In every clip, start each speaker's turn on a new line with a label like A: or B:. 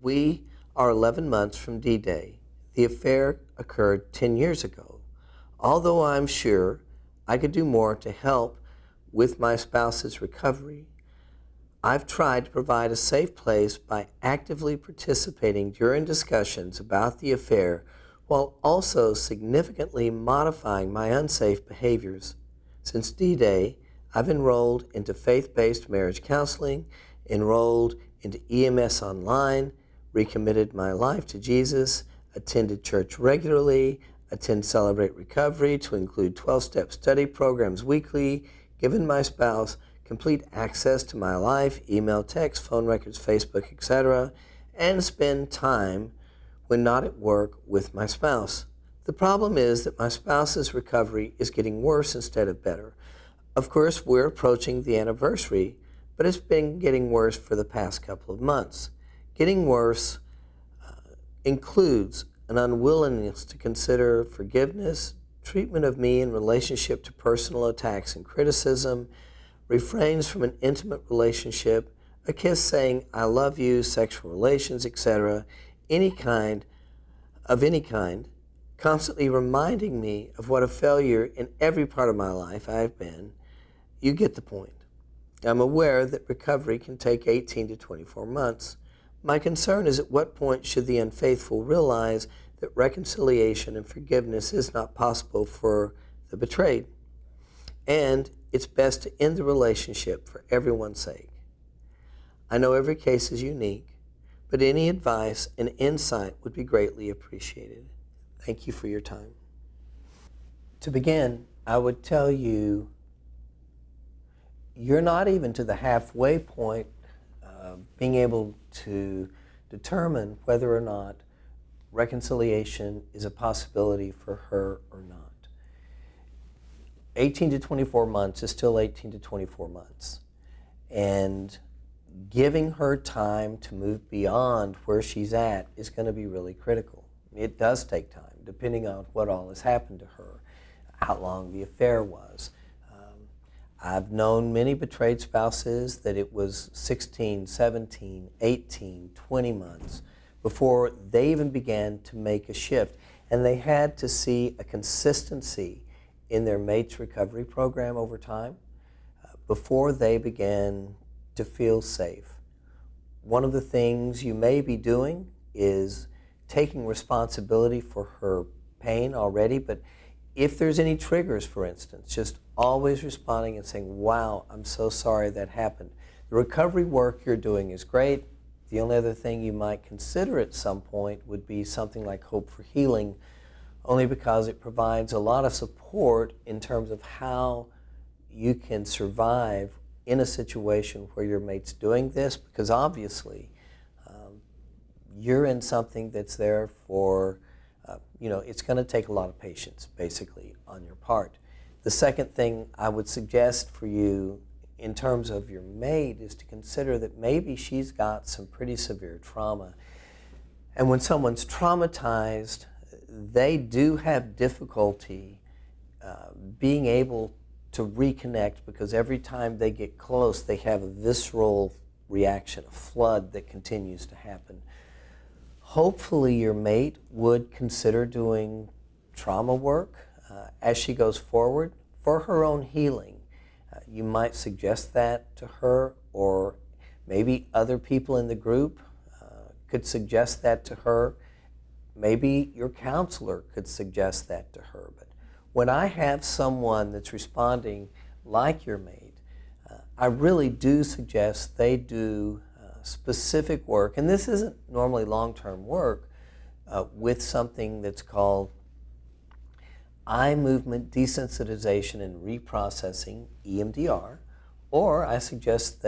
A: We are 11 months from D-Day. The affair occurred 10 years ago. Although I'm sure I could do more to help with my spouse's recovery, I've tried to provide a safe place by actively participating during discussions about the affair while also significantly modifying my unsafe behaviors. Since D-Day, I've enrolled into faith-based marriage counseling, enrolled into EMS Online, recommitted my life to Jesus, attended church regularly, attend Celebrate Recovery to include 12-step study programs weekly, given my spouse complete access to my life, email, text, phone records, Facebook, etc., and spend time when not at work with my spouse. The problem is that my spouse's recovery is getting worse instead of better. Of course, we're approaching the anniversary, but it's been getting worse for the past couple of months. Getting worse includes an unwillingness to consider forgiveness, treatment of me in relationship to personal attacks and criticism, refrains from an intimate relationship, a kiss saying I love you, sexual relations, etc., any kind, constantly reminding me of what a failure in every part of my life I've been. You get the point. I'm aware that recovery can take 18 to 24 months. My concern is at what point should the unfaithful realize that reconciliation and forgiveness is not possible for the betrayed, and it's best to end the relationship for everyone's sake. I know every case is unique, but any advice and insight would be greatly appreciated. Thank you for your time. To begin, I would tell you, you're not even to the halfway point of being able to determine whether or not reconciliation is a possibility for her or not. 18 to 24 months is still 18 to 24 months. And giving her time to move beyond where she's at is going to be really critical. It does take time, depending on what all has happened to her, how long the affair was. I've known many betrayed spouses that it was 16, 17, 18, 20 months before they even began to make a shift. And they had to see a consistency in their mate's recovery program over time before they began to feel safe. One of the things you may be doing is taking responsibility for her pain already, but if there's any triggers, for instance, just always responding and saying, wow, I'm so sorry that happened. The recovery work you're doing is great. The only other thing you might consider at some point would be something like Hope for Healing, only because it provides a lot of support in terms of how you can survive in a situation where your mate's doing this, because obviously you're in something that's there for, it's going to take a lot of patience, basically, on your part. The second thing I would suggest for you in terms of your mate is to consider that maybe she's got some pretty severe trauma. And when someone's traumatized, they do have difficulty being able to reconnect, because every time they get close, they have a visceral reaction, a flood that continues to happen. Hopefully your mate would consider doing trauma work as she goes forward for her own healing. You might suggest that to her, or maybe other people in the group could suggest that to her. Maybe your counselor could suggest that to her. But when I have someone that's responding like your mate, I really do suggest they do specific work, and this isn't normally long-term work, with something that's called eye movement desensitization and reprocessing, EMDR, or I suggest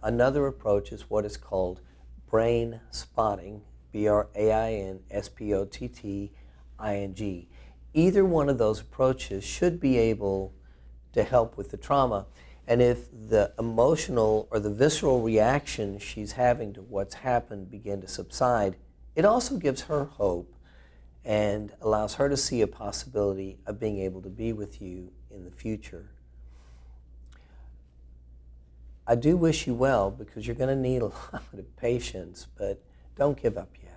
A: another approach is what is called brain spotting, BRAIN SPOTTING. Either one of those approaches should be able to help with the trauma. And if the emotional or the visceral reaction she's having to what's happened begin to subside, it also gives her hope and allows her to see a possibility of being able to be with you in the future. I do wish you well because you're going to need a lot of patience, but don't give up yet.